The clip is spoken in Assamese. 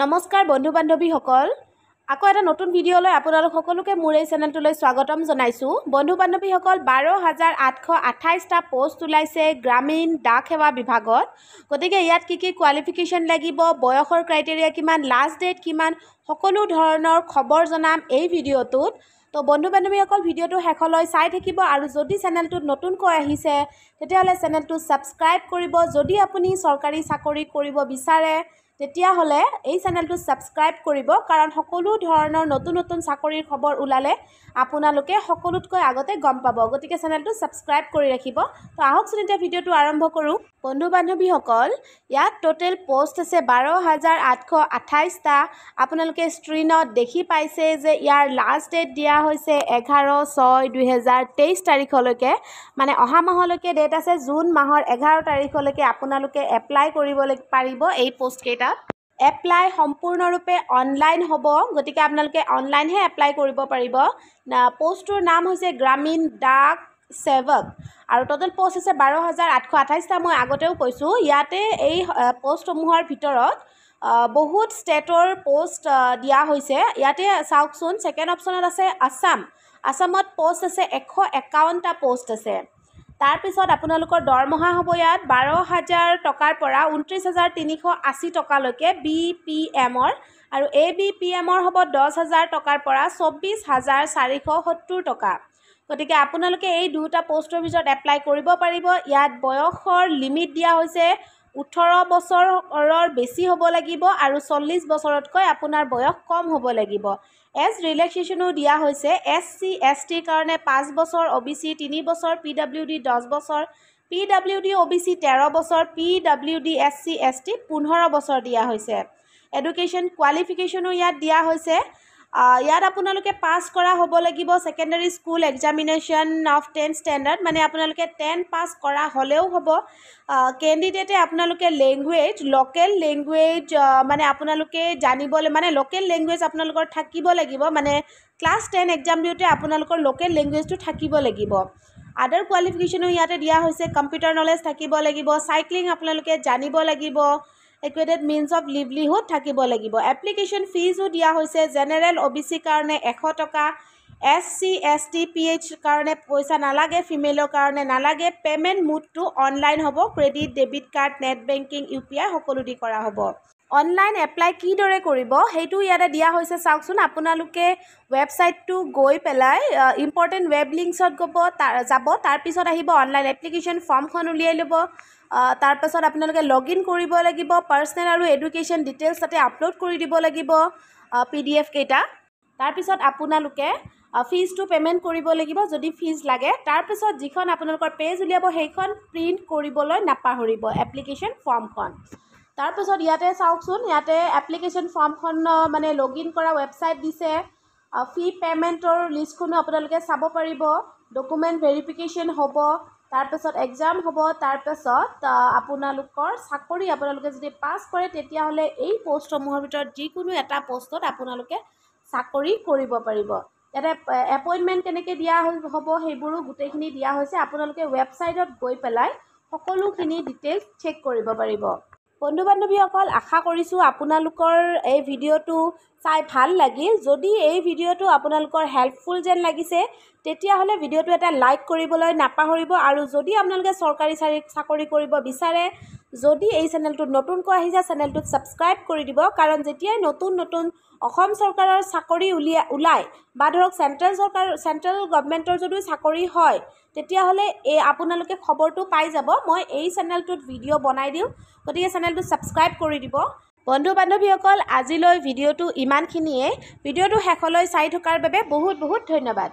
নমস্কাৰ বন্ধু বান্ধৱীসকল আকৌ এটা নতুন ভিডিঅ'লৈ আপোনালোক সকলোকে মোৰ এই চেনেলটোলৈ স্বাগতম জনাইছো। বন্ধু বান্ধৱীসকল 12,828টা পোষ্ট ওলাইছে গ্ৰামীণ ডাক সেৱা বিভাগত। গতিকে ইয়াত কি কোৱালিফিকেশ্যন লাগিব, বয়সৰ ক্ৰাইটেৰিয়া কিমান, লাষ্ট ডেট কিমান, সকলো ধৰণৰ খবৰ জনাম এই ভিডিঅ'টোত। তো বন্ধু বান্ধৱীসকল ভিডিঅ'টো শেষলৈ চাই থাকিব আৰু যদি চেনেলটোত নতুনকৈ আহিছে তেতিয়াহ'লে চেনেলটো ছাবস্ক্ৰাইব কৰিব। যদি আপুনি চৰকাৰী চাকৰি কৰিব বিচাৰে তেতিয়াহ'লে এই চেনেলটো ছাবস্ক্ৰাইব কৰিব, কাৰণ সকলো ধৰণৰ নতুন নতুন চাকৰিৰ খবৰ ওলালে আপোনালোকে সকলোতকৈ আগতে গম পাব। গতিকে চেনেলটো ছাবস্ক্ৰাইব কৰি ৰাখিব। তো আহকচোন এতিয়া ভিডিঅ'টো আৰম্ভ কৰোঁ। বন্ধু বান্ধৱীসকল ইয়াত টোটেল পোষ্ট আছে 12,828টা। আপোনালোকে স্ক্ৰীনত দেখি পাইছে যে ইয়াৰ লাষ্ট ডেট দিয়া হৈছে 11/6/2023 তাৰিখলৈকে, মানে অহা মাহলৈকে ডেট আছে। জুন মাহৰ 11 তাৰিখলৈকে আপোনালোকে এপ্লাই কৰিব পাৰিব এই পোষ্টকেইটাত। এপ্লাই সম্পূৰ্ণৰূপে অনলাইন হ'ব, গতিকে আপোনালোকে অনলাইনহে এপ্লাই কৰিব পাৰিব। পোষ্টটোৰ নাম হৈছে গ্ৰামীণ ডাক সেৱক আৰু টোটেল পোষ্ট আছে 12,828টা। মই আগতেও কৈছোঁ ইয়াতে এই পোষ্টসমূহৰ ভিতৰত বহুত ষ্টেটৰ পোষ্ট দিয়া হৈছে। ইয়াতে চাওকচোন, ছেকেণ্ড অপশ্যনত আছে আছামত পোষ্ট আছে 151টা পোষ্ট আছে। তাৰপিছত আপোনালোকৰ দৰমহা হ'ব ইয়াত 12,000 টকাৰ পৰা 29,380 টকালৈকে BPMৰ, আৰু ABPMৰ হ'ব 10,000 টকাৰ পৰা 24,470 টকা। গতিকে আপোনালোকে এই দুটা পোষ্টৰ ভিতৰত এপ্লাই কৰিব পাৰিব। ইয়াত বয়সৰ লিমিট দিয়া হৈছে 18 বছৰৰ বেছি হ'ব লাগিব আৰু 40 বছৰতকৈ আপোনাৰ বয়স কম হ'ব লাগিব। এজ ৰিলেক্সেশ্যনো দিয়া হৈছে। SC ST কাৰণে 5 বছৰ, OBC 3 বছৰ, PWD 10 বছৰ, PWD OBC 13 বছৰ, PWD SC ST 15 বছৰ দিয়া হৈছে। এডুকেশ্যন কোৱালিফিকেশ্যনো ইয়াত দিয়া হৈছে। ইয়াত আপোনালোকে পাছ কৰা হ'ব লাগিব secondary school examination of 10th standard, মানে আপোনালোকে 10 পাছ কৰা হ'লেও হ'ব। কেণ্ডিডেটে আপোনালোকে লেংগুৱেজ, লোকেল লেংগুৱেজ মানে আপোনালোকে জানিবলৈ, মানে লোকেল লেংগুৱেজ আপোনালোকৰ থাকিব লাগিব, মানে ক্লাছ 10 এক্সাম দিওঁতে আপোনালোকৰ লোকেল লেংগুৱেজটো থাকিব লাগিব। আদাৰ কোৱালিফিকেশ্যনো ইয়াতে দিয়া হৈছে। কম্পিউটাৰ নলেজ থাকিব লাগিব, চাইক্লিং আপোনালোকে জানিব লাগিব, ইকুৱেটেড মিনছ অফ লিভলিহুড থাকিব লাগিব। এপ্লিকেশ্যন ফিজো দিয়া হৈছে। জেনেৰেল OBC কাৰণে 100 টকা, SC ST PH কাৰণে পইচা নালাগে, ফিমেলৰ কাৰণে নালাগে। পে'মেণ্ট মোডটো অনলাইন হ'ব। Credit, debit card, net banking, UPI সকলো দি কৰা হ'ব। অনলাইন এপ্লাই কিদৰে কৰিব সেইটো ইয়াতে দিয়া হৈছে। চাওকচোন, আপোনালোকে ৱেবছাইটটো গৈ পেলাই ইম্পৰ্টেণ্ট ৱেব লিংকছত যাব, তাৰপিছত আহিব অনলাইন এপ্লিকেশ্যন ফৰ্মখন উলিয়াই ল'ব। তাৰপাছত আপোনালোকে লগ ইন কৰিব লাগিব। পাৰ্চনেল আৰু এডুকেশ্যন ডিটেইলছ তাতে আপলোড কৰি দিব লাগিব PDF কেইটা। তাৰপিছত আপোনালোকে ফিজটো পে'মেণ্ট কৰিব লাগিব যদি ফিজ লাগে। তাৰপিছত যিখন আপোনালোকৰ পেজ উলিয়াব সেইখন প্ৰিণ্ট কৰিবলৈ নাপাহৰিব এপ্লিকেশ্যন ফৰ্মখন। তাৰপিছত ইয়াতে চাওকচোন, ইয়াতে এপ্লিকেশ্যন ফৰ্মখন মানে লগ ইন কৰা ৱেবছাইট দিছে। ফি পে'মেণ্টৰ লিষ্টখনো আপোনালোকে চাব পাৰিব। ডকুমেণ্ট ভেৰিফিকেশ্যন হ'ব, তাৰপিছত এক্সাম হ'ব, তাৰপিছত আপোনালোকৰ চাকৰি আপোনালোকে যদি পাছ কৰে তেতিয়াহ'লে এই পোষ্টসমূহৰ ভিতৰত যিকোনো এটা পোষ্টত আপোনালোকে চাকৰি কৰিব পাৰিব। ইয়াতে এপইণ্টমেণ্ট কেনেকৈ দিয়া হ'ব সেইবোৰো গোটেইখিনি দিয়া হৈছে। আপোনালোকে ৱেবছাইটত গৈ পেলাই সকলোখিনি ডিটেইলছ চেক কৰিব পাৰিব। বন্ধু বান্ধৱীসকল, আশা কৰিছোঁ আপোনালোকৰ এই ভিডিঅ'টো চাই ভাল লাগিল। যদি এই ভিডিঅ'টো আপোনালোকৰ হেল্পফুল যেন লাগিছে তেতিয়াহ'লে ভিডিঅ'টো এটা লাইক কৰিবলৈ নাপাহৰিব। আৰু যদি আপোনালোকে চৰকাৰী চাকৰি কৰিব বিচাৰে, যদি এই চেনেলটোত নতুনকৈ আহিছে চেনেলটোত ছাবস্ক্ৰাইব কৰি দিব, কাৰণ যেতিয়াই নতুন নতুন অসম চৰকাৰৰ চাকৰি ওলায় বা ধৰক চেণ্ট্ৰেল গভমেণ্টৰ যদিও চাকৰি হয় তেতিয়াহ'লে আপোনালোকে খবৰটো পাই যাব। মই এই চেনেলটোত ভিডিঅ' বনাই দিওঁ, গতিকে চেনেলটো ছাবস্ক্ৰাইব কৰি দিব। বন্ধু বান্ধৱীসকল, আজিলৈ ভিডিঅ'টো ইমানখিনিয়ে। ভিডিঅ'টো শেষলৈ চাই থকাৰ বাবে বহুত বহুত ধন্যবাদ।